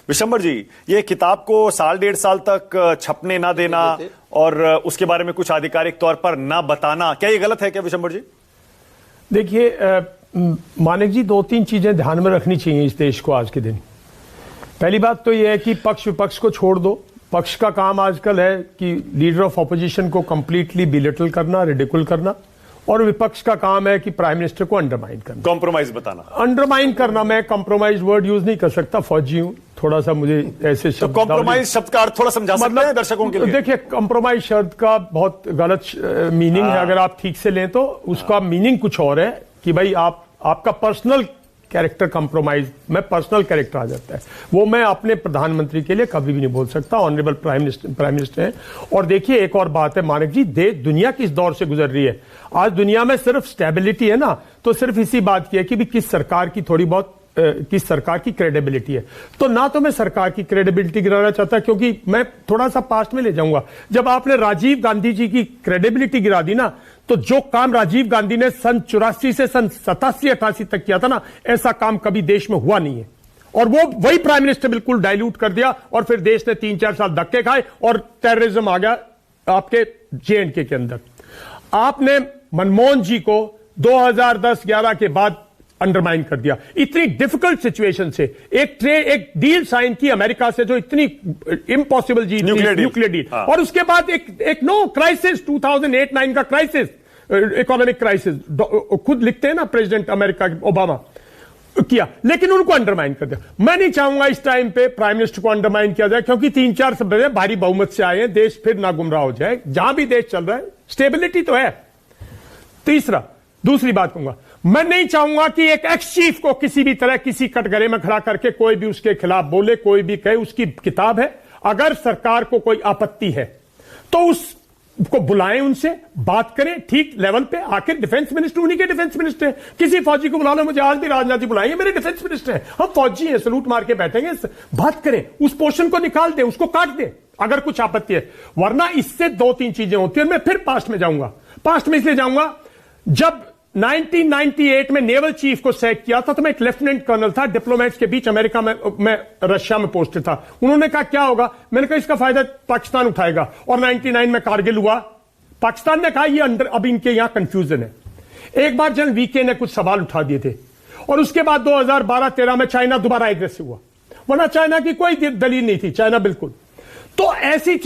विशंबर जी, ये किताब को साल डेढ़ साल तक छपने ना देना और उसके बारे में कुछ आधिकारिक तौर पर ना बताना, क्या ये गलत है क्या विशंबर जी? देखिए मानिक जी, दो तीन चीजें ध्यान में रखनी चाहिए इस देश को आज के दिन। पहली बात तो यह है कि पक्ष विपक्ष को छोड़ दो। पक्ष का काम आजकल है कि लीडर ऑफ ऑपोजिशन को कंप्लीटली बिलिटल करना, रिडिकुल करना, और विपक्ष का काम है कि प्राइम मिनिस्टर को अंडरमाइन करना, कॉम्प्रोमाइज बताना। अंडरमाइन करना, मैं कॉम्प्रोमाइज वर्ड यूज नहीं कर सकता, फौजी हूं, थोड़ा सा मुझे ऐसे शब्द। तो कॉम्प्रोमाइज शब्द का अर्थ थोड़ा समझा सकते हैं दर्शकों के लिए? देखिए, कॉम्प्रोमाइज शब्द का बहुत गलत मीनिंग है। अगर आप ठीक से लें तो उसका मीनिंग कुछ और है कि भाई आपका पर्सनल कैरेक्टर कंप्रोमाइज में पर्सनल कैरेक्टर आ जाता है। वो मैं अपने प्रधानमंत्री के लिए कभी भी नहीं बोल सकता। ऑनरेबल प्राइम मिनिस्टर हैं। और देखिए, एक और बात है मानिक जी, दुनिया किस दौर से गुजर रही है। आज दुनिया में सिर्फ स्टेबिलिटी है ना, तो सिर्फ इसी बात की है कि भी किस सरकार की थोड़ी बहुत किस सरकार की क्रेडिबिलिटी है। तो ना तो मैं सरकार की क्रेडिबिलिटी गिराना चाहता, क्योंकि मैं थोड़ा सा पास्ट में ले जाऊंगा। जब आपने राजीव गांधी जी की क्रेडिबिलिटी गिरा दी ना, तो जो काम राजीव गांधी ने सन 84 से सन 87-88 तक किया था ना, ऐसा काम कभी देश में हुआ नहीं है। और वो वही प्राइम मिनिस्टर बिल्कुल डाइल्यूट कर दिया, और फिर देश ने 3-4 साल धक्के खाए और टेररिज्म आ गया आपके JNK के अंदर। आपने मनमोहन जी को 2010-11 के बाद अंडरमाइन कर दिया। इतनी डिफिकल्ट सिचुएशन से एक डील साइन की अमेरिका से, जो इतनी इम्पॉसिबल जी, न्यूक्लियर डील। और उसके बाद एक नो क्राइसिस, 2008-9 का क्राइसिस, इकोनॉमिक क्राइसिस, खुद लिखते हैं ना प्रेसिडेंट अमेरिका ओबामा किया, लेकिन उनको अंडरमाइन कर दिया। मैं नहीं चाहूंगा इस टाइम पे प्राइम मिनिस्टर को अंडरमाइन किया जाए, क्योंकि 3-4 सभ्य भारी बहुमत से आए हैं, देश फिर ना गुमराह हो जाए। जहां भी देश चल रहा है स्टेबिलिटी तो है। दूसरी बात कहूंगा, मैं नहीं चाहूंगा कि एक एक्स चीफ को किसी भी तरह किसी कटघरे में खड़ा करके कोई भी उसके खिलाफ बोले, कोई भी कहे। उसकी किताब है, अगर सरकार को कोई आपत्ति है तो उसको बुलाएं, उनसे बात करें ठीक लेवल पे। आखिर डिफेंस मिनिस्टर उन्हीं के डिफेंस मिनिस्टर हैं। किसी फौजी को बुला लो, मुझे आज भी राजनाथ जी बुलाएंगे, मेरे डिफेंस मिनिस्टर हैं, हम फौजी हैं, सलूट मार के बैठेंगे, बात करें, उस पोर्शन को निकाल दे, उसको काट दे अगर कुछ आपत्ति है। वरना इससे 2-3 चीजें होती है। मैं फिर पास्ट में जाऊंगा। पास्ट में इसलिए जाऊंगा, जब 1998 में नेवल चीफ को सैक किया था, तो मैं एक लेफ्टिनेंट कर्नल था, डिप्लोमेट्स के बीच अमेरिका में, मैं रशिया में पोस्टेड था। उन्होंने कहा क्या होगा, मैंने कहा इसका फायदा पाकिस्तान उठाएगा। और 99 में कारगिल हुआ, पाकिस्तान ने कहा ये अब इनके यहां कंफ्यूजन है। एक बार जनरल VK ने कुछ सवाल उठा दिए थे, और उसके बाद 2012-13 में चाइना दोबारा एग्रेसिव हुआ, वरना चाइना की कोई दलील नहीं थी, चाइना बिल्कुल। तो ऐसी चीज